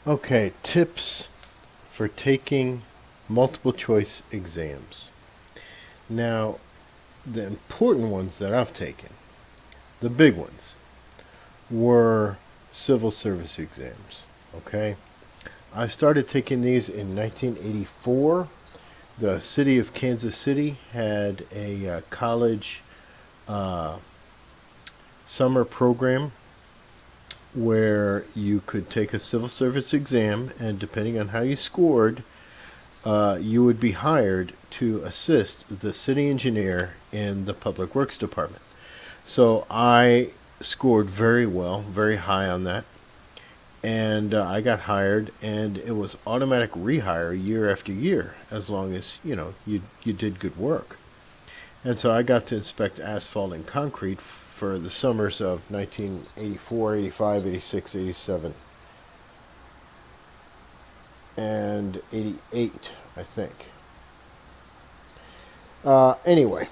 Okay, tips for taking multiple choice exams. Now, the important ones that I've taken, the big ones, were civil service exams. Okay, I started taking these in 1984. The city of Kansas City had a college uh, summer program where you could take a civil service exam, and depending on how you scored, you would be hired to assist the city engineer in the public works department. So I scored very well, very high on that, and I got hired, and it was automatic rehire year after year as long as you did good work. And so I got to inspect asphalt and concrete for the summers of 1984, 85, 86, 87, and 88, I think. Anyway,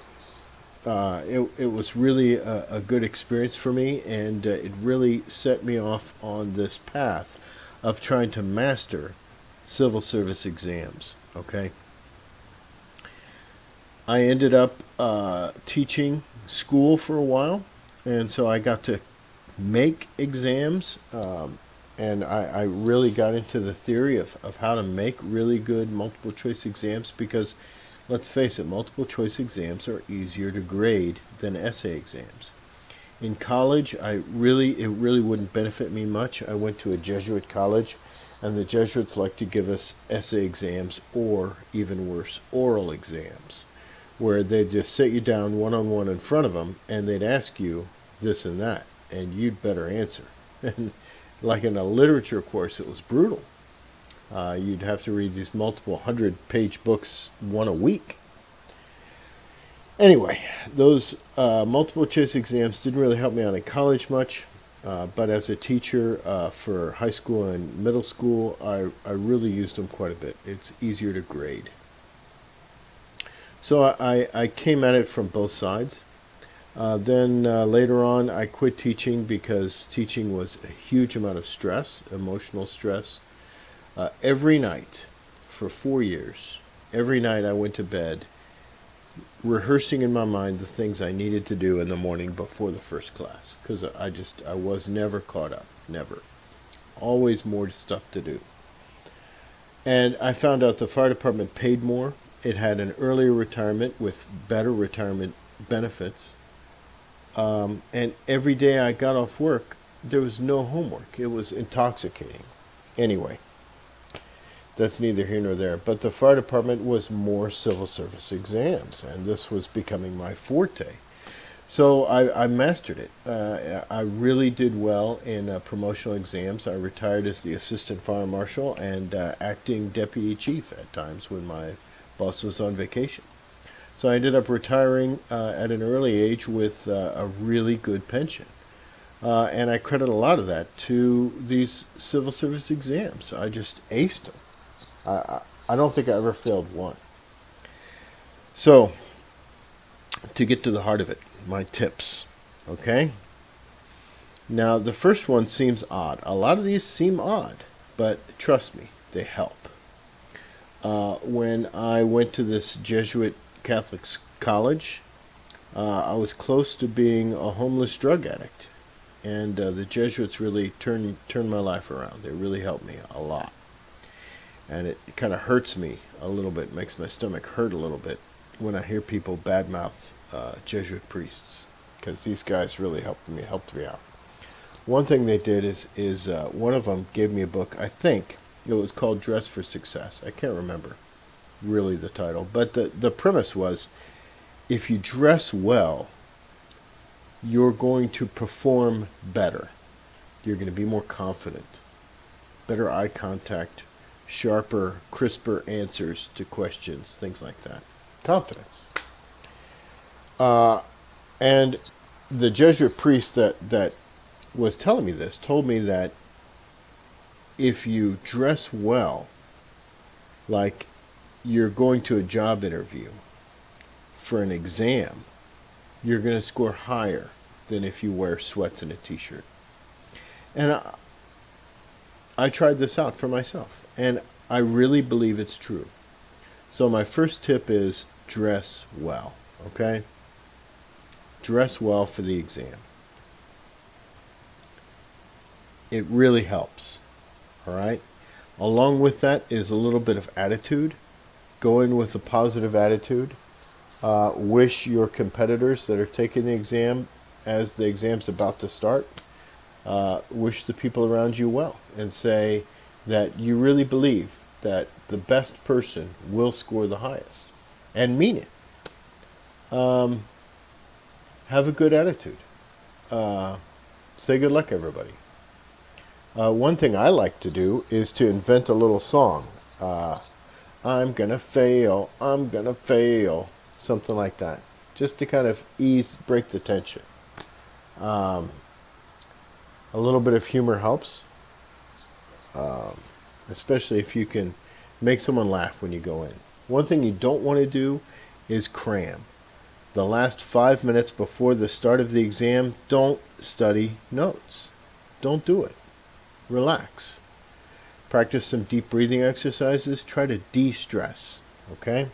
it was really a good experience for me, and it really set me off on this path of trying to master civil service exams. Okay, I ended up teaching school for a while, and so I got to make exams, and I really got into the theory of how to make really good multiple choice exams because let's face it, multiple choice exams are easier to grade than essay exams. In college, it really wouldn't benefit me much. I went to a Jesuit college, and the Jesuits like to give us essay exams or, even worse, oral exams, where they'd just sit you down one on one in front of them and they'd ask you this and that, and you'd better answer. And like in a literature course, it was brutal. You'd have to read these multiple 100-page books, one a week. Anyway, those multiple choice exams didn't really help me out in college much, but as a teacher for high school and middle school, I really used them quite a bit. It's easier to grade. So I came at it from both sides. Then later on, I quit teaching because teaching was a huge amount of stress, emotional stress. Every night for 4 years, every night I went to bed rehearsing in my mind the things I needed to do in the morning before the first class because I was never caught up, never. Always more stuff to do. And I found out the fire department paid more. It had an earlier retirement with better retirement benefits. And every day I got off work, there was no homework. It was intoxicating. Anyway, that's neither here nor there. But the fire department was more civil service exams, and this was becoming my forte. So I mastered it. I really did well in promotional exams. I retired as the assistant fire marshal and acting deputy chief at times when my boss was on vacation. So I ended up retiring at an early age with a really good pension. And I credit a lot of that to these civil service exams. I just aced them. I don't think I ever failed one. So, to get to the heart of it, my tips. Okay? Now, the first one seems odd. A lot of these seem odd, but trust me, they help. When I went to this Jesuit Catholic college, I was close to being a homeless drug addict. And the Jesuits really turned my life around. They really helped me a lot. And it kind of hurts me a little bit, makes my stomach hurt a little bit when I hear people badmouth Jesuit priests, because these guys really helped me out. One thing they did is one of them gave me a book. I think it was called Dress for Success. I can't remember really the title, but the premise was if you dress well, you're going to perform better. You're going to be more confident, better eye contact, sharper, crisper answers to questions, things like that. Confidence. And the Jesuit priest that was telling me this told me that if you dress well, like you're going to a job interview for an exam, you're going to score higher than if you wear sweats and a t-shirt. And I tried this out for myself, and I really believe it's true. So my first tip is dress well, okay? Dress well for the exam. It really helps, all right? Along with that is a little bit of attitude. Go in with a positive attitude. Wish your competitors that are taking the exam as the exam's about to start, wish the people around you well and say that you really believe that the best person will score the highest and mean it. Have a good attitude. Say good luck, everybody. One thing I like to do is to invent a little song. I'm gonna fail, I'm gonna fail. Something like that. Just to kind of break the tension. A little bit of humor helps. Especially if you can make someone laugh when you go in. One thing you don't want to do is cram. The last 5 minutes before the start of the exam, don't study notes. Don't do it. Relax. Practice some deep breathing exercises. Try to de-stress. Okay?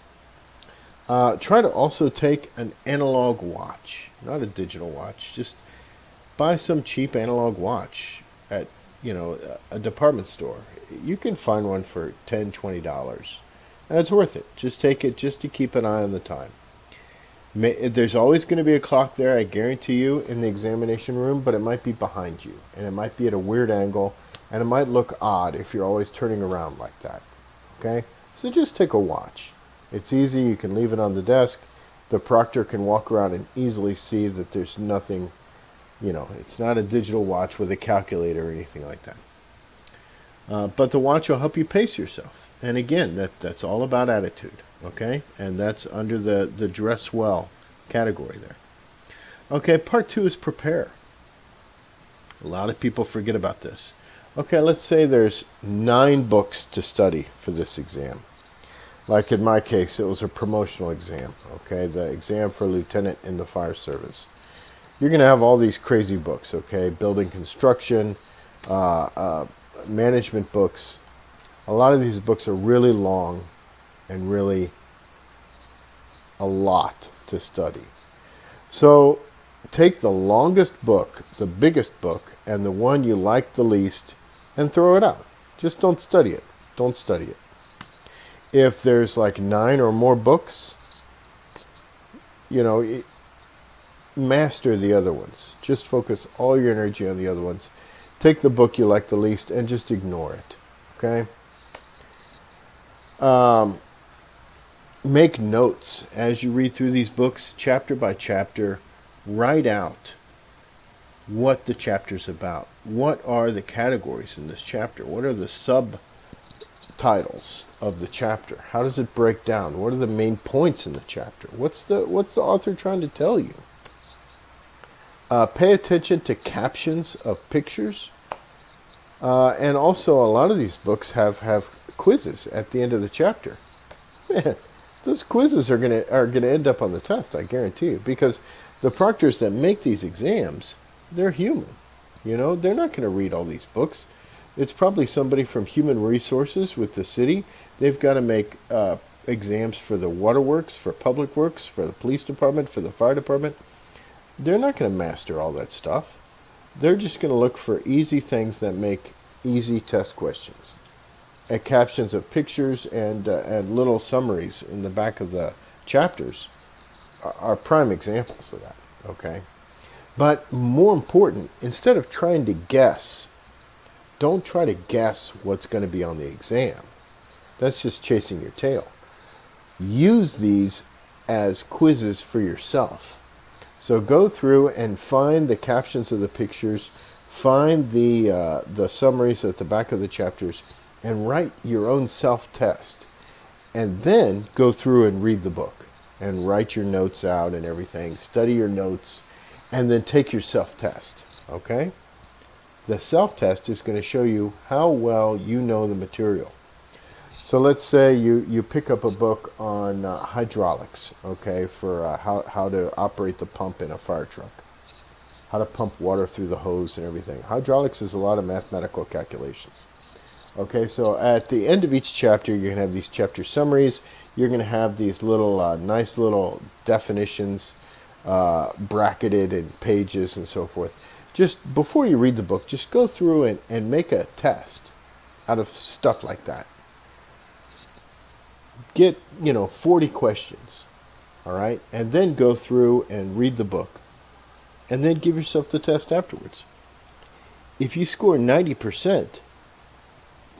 Try to also take an analog watch, not a digital watch. Just buy some cheap analog watch at, a department store. You can find one for $10, $20, and it's worth it. Just take it just to keep an eye on the time. There's always going to be a clock there, I guarantee you, in the examination room, but it might be behind you, and it might be at a weird angle, and it might look odd if you're always turning around like that. Okay? So just take a watch. It's easy. You can leave it on the desk. The proctor can walk around and easily see that there's nothing, it's not a digital watch with a calculator or anything like that. But the watch will help you pace yourself. And again, that's all about attitude, okay? And that's under the dress well category there. Okay, part 2 is prepare. A lot of people forget about this. Okay, let's say there's 9 books to study for this exam. Like in my case, it was a promotional exam, okay? The exam for lieutenant in the fire service. You're going to have all these crazy books, okay? Building construction, management books. A lot of these books are really long and really a lot to study. So take the longest book, the biggest book, and the one you like the least and throw it out. Just don't study it. Don't study it. If there's like 9 or more books, master the other ones. Just focus all your energy on the other ones. Take the book you like the least and just ignore it. Okay? Make notes as you read through these books, chapter by chapter. Write out what the chapter's about. What are the categories in this chapter? What are the subtitles of the chapter? How does it break down? What are the main points in the chapter? What's the author trying to tell you? Pay attention to captions of pictures. And also, a lot of these books have quizzes at the end of the chapter. Man, those quizzes are gonna end up on the test, I guarantee you, because the proctors that make these exams, they're human. They're not going to read all these books. It's probably somebody from Human Resources with the city. They've got to make exams for the waterworks, for public works, for the police department, for the fire department. They're not going to master all that stuff. They're just going to look for easy things that make easy test questions. And captions of pictures and little summaries in the back of the chapters are prime examples of that. Okay? But more important, instead of trying to guess, don't try to guess what's going to be on the exam. That's just chasing your tail. Use these as quizzes for yourself. So go through and find the captions of the pictures, find the summaries at the back of the chapters, and write your own self-test. And then go through and read the book and write your notes out and everything. Study your notes. And then take your self-test, okay? The self-test is going to show you how well you know the material. So let's say you pick up a book on hydraulics, okay, for how to operate the pump in a fire truck, how to pump water through the hose and everything. Hydraulics is a lot of mathematical calculations. Okay, so at the end of each chapter, you're going to have these chapter summaries. You're going to have these little, nice little definitions bracketed in pages and so forth. Just before you read the book, just go through and make a test out of stuff like that. Get, 40 questions, all right? And then go through and read the book. And then give yourself the test afterwards. If you score 90%,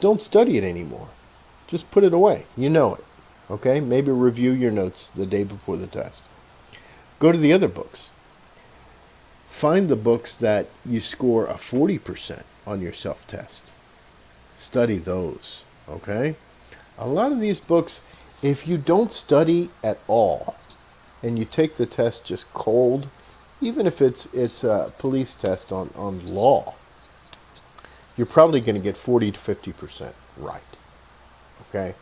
don't study it anymore. Just put it away. You know it. Okay? Maybe review your notes the day before the test. Go to the other books. Find the books that you score a 40% on your self-test. Study those. Okay? A lot of these books, if you don't study at all and you take the test just cold, even if it's a police test on law, you're probably going to get 40 to 50% right. Okay?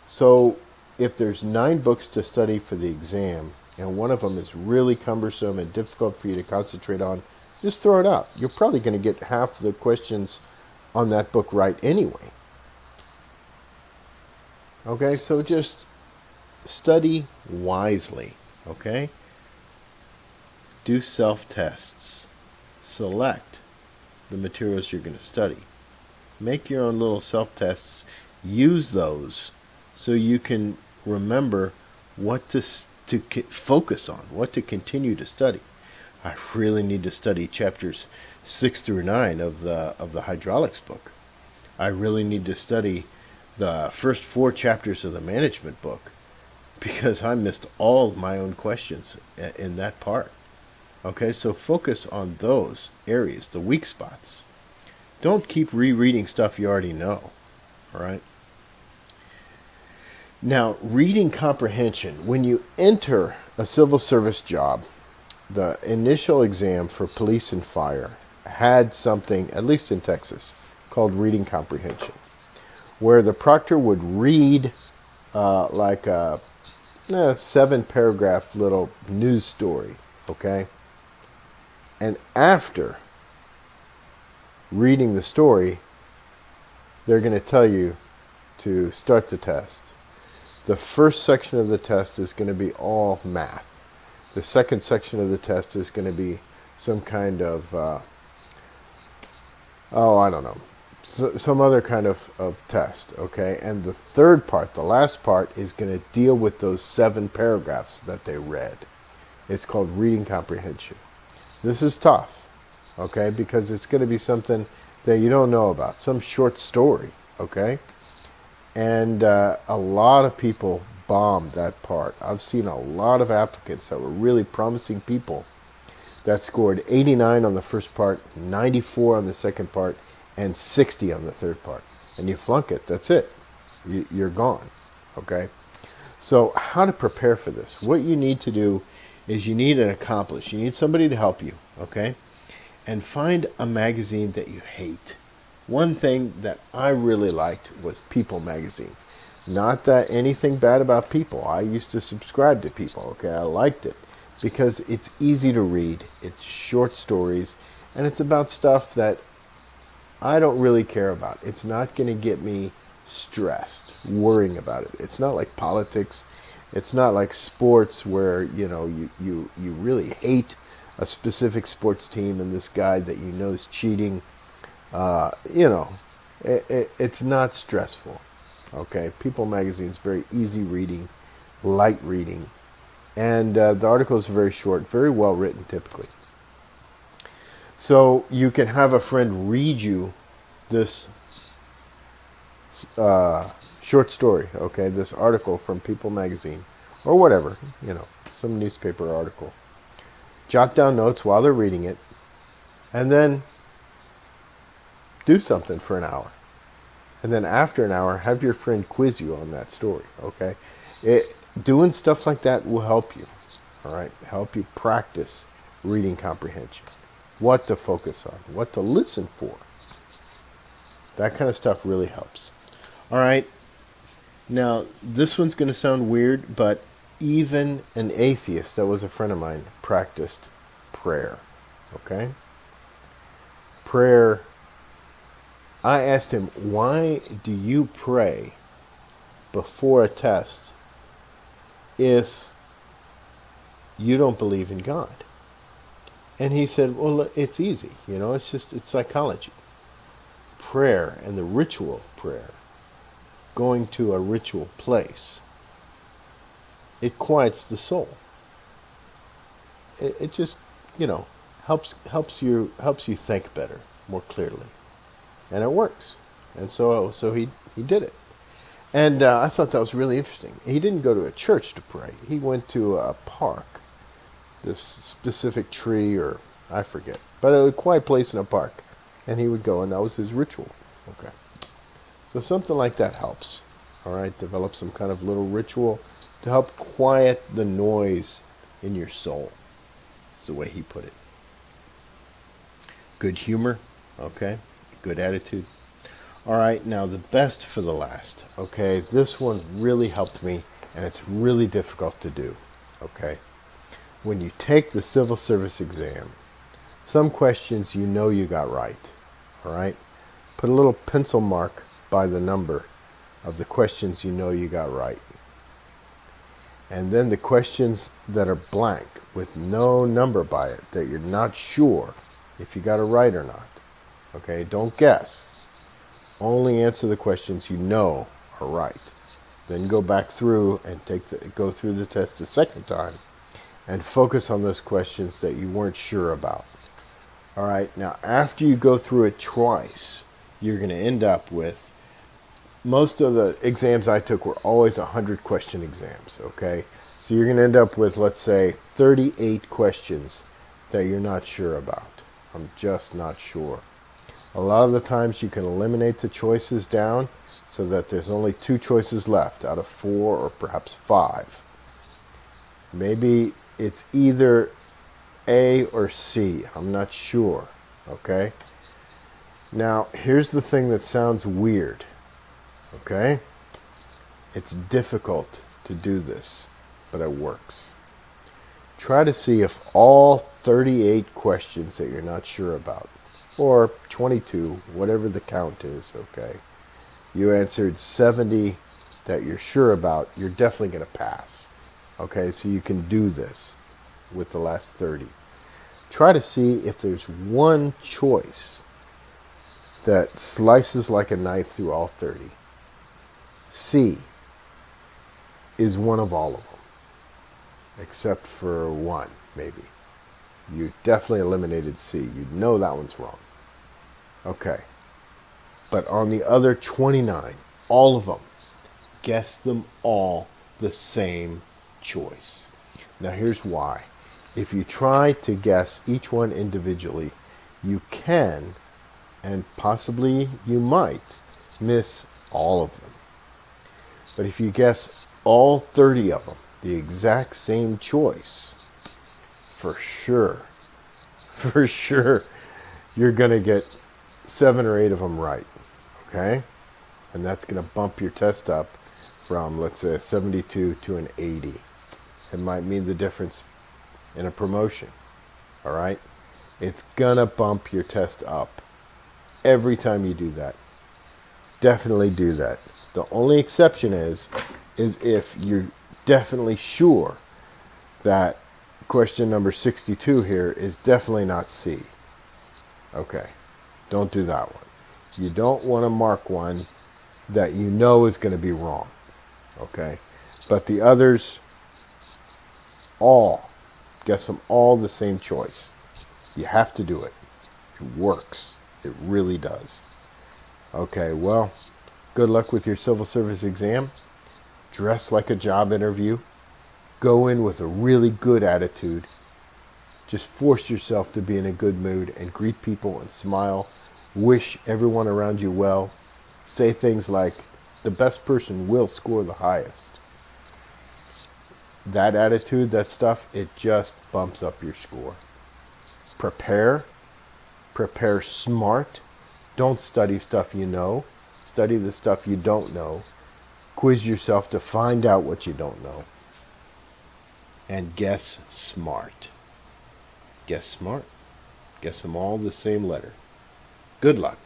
So if there's 9 books to study for the exam, and one of them is really cumbersome and difficult for you to concentrate on, just throw it out. You're probably going to get half the questions on that book right anyway. Okay? So just study wisely. Okay? Do self-tests. Select the materials you're going to study. Make your own little self-tests. Use those so you can remember what to focus on, what to continue to study. I really need to study chapters 6 through 9 of the hydraulics book. I really need to study the first 4 chapters of the management book because I missed all my own questions in that part. Okay, so focus on those areas, the weak spots. Don't keep rereading stuff you already know. All right? Now, reading comprehension. When you enter a civil service job, the initial exam for police and fire had something, at least in Texas, called reading comprehension, where the proctor would read like a 7-paragraph little news story, okay? And after reading the story, they're going to tell you to start the test. The first section of the test is going to be all math. The second section of the test is going to be some kind of, I don't know, some other kind of test, okay? And the third part, the last part, is going to deal with those 7 paragraphs that they read. It's called reading comprehension. This is tough, okay, because it's going to be something that you don't know about, some short story, okay? And a lot of people bombed that part. I've seen a lot of applicants that were really promising people that scored 89 on the first part, 94 on the second part, and 60 on the third part. And you flunk it, that's it. You're gone, okay? So how to prepare for this? What you need to do is you need an accomplice. You need somebody to help you, okay? And find a magazine that you hate. One thing that I really liked was People magazine. Not that anything bad about People. I used to subscribe to People, okay? I liked it because it's easy to read. It's short stories, and it's about stuff that I don't really care about. It's not going to get me stressed worrying about it. It's not like politics. It's not like sports where, you really hate a specific sports team and this guy that you know is cheating. It's not stressful. Okay, People magazine is very easy reading, light reading, and the articles are very short, very well written typically. So you can have a friend read you this short story, okay, this article from People magazine, or whatever, some newspaper article. Jot down notes while they're reading it, and then do something for an hour. And then after an hour, have your friend quiz you on that story, okay? Doing stuff like that will help you, all right? Help you practice reading comprehension. What to focus on, what to listen for. That kind of stuff really helps. All right. Now, this one's going to sound weird, but even an atheist that was a friend of mine practiced prayer, okay? Prayer, I asked him, why do you pray before a test if you don't believe in God? And he said, well, it's easy. It's psychology. Prayer and the ritual of prayer, going to a ritual place, it quiets the soul. It just, helps you think better, more clearly. And it works. And so he did it. And I thought that was really interesting. He didn't go to a church to pray. He went to a park, this specific tree, or I forget, but a quiet place in a park. And he would go, and that was his ritual. Okay. So something like that helps. All right. Develop some kind of little ritual to help quiet the noise in your soul. That's the way he put it. Good humor. Okay. Good attitude. All right. Now the best for the last. Okay. This one really helped me, and it's really difficult to do. Okay. When you take the civil service exam, some questions you got right. All right. Put a little pencil mark by the number of the questions you got right. And then the questions that are blank with no number by it, that you're not sure if you got it right or not. Okay, don't guess. Only answer the questions are right. Then go back through and go through the test a second time and focus on those questions that you weren't sure about. All right, now after you go through it twice, you're going to end up with, most of the exams I took were always 100-question exams, okay? So you're going to end up with, let's say, 38 questions that you're not sure about. I'm just not sure. A lot of the times you can eliminate the choices down so that there's only 2 choices left out of 4 or perhaps 5. Maybe it's either A or C. I'm not sure, okay? Now, here's the thing that sounds weird. Okay? It's difficult to do this, but it works. Try to see if all 38 questions that you're not sure about, or 22, whatever the count is, okay, you answered 70 that you're sure about, you're definitely going to pass. Okay, so you can do this with the last 30. Try to see if there's one choice that slices like a knife through all 30. C is one of all of them, except for one, maybe. You definitely eliminated C. You know that one's wrong. Okay. But on the other 29, all of them, guess them all the same choice. Now here's why. If you try to guess each one individually, you can, and possibly you might, miss all of them. But if you guess all 30 of them, the exact same choice, for sure, you're going to get 7 or 8 of them right. Okay? And that's going to bump your test up from, let's say, a 72 to an 80. It might mean the difference in a promotion. All right? It's going to bump your test up every time you do that. Definitely do that. The only exception is if you're definitely sure that question number 62 here is definitely not C. Okay, don't do that one. You don't want to mark one that you know is going to be wrong. Okay, but the others, all, guess them all the same choice. You have to do it. It works. It really does. Okay, well, good luck with your civil service exam. Dress like a job interview. Go in with a really good attitude. Just force yourself to be in a good mood and greet people and smile. Wish everyone around you well. Say things like, the best person will score the highest. That attitude, that stuff, it just bumps up your score. Prepare. Prepare smart. Don't study stuff you know. Study the stuff you don't know. Quiz yourself to find out what you don't know. And guess smart. Guess smart. Guess them all the same letter. Good luck.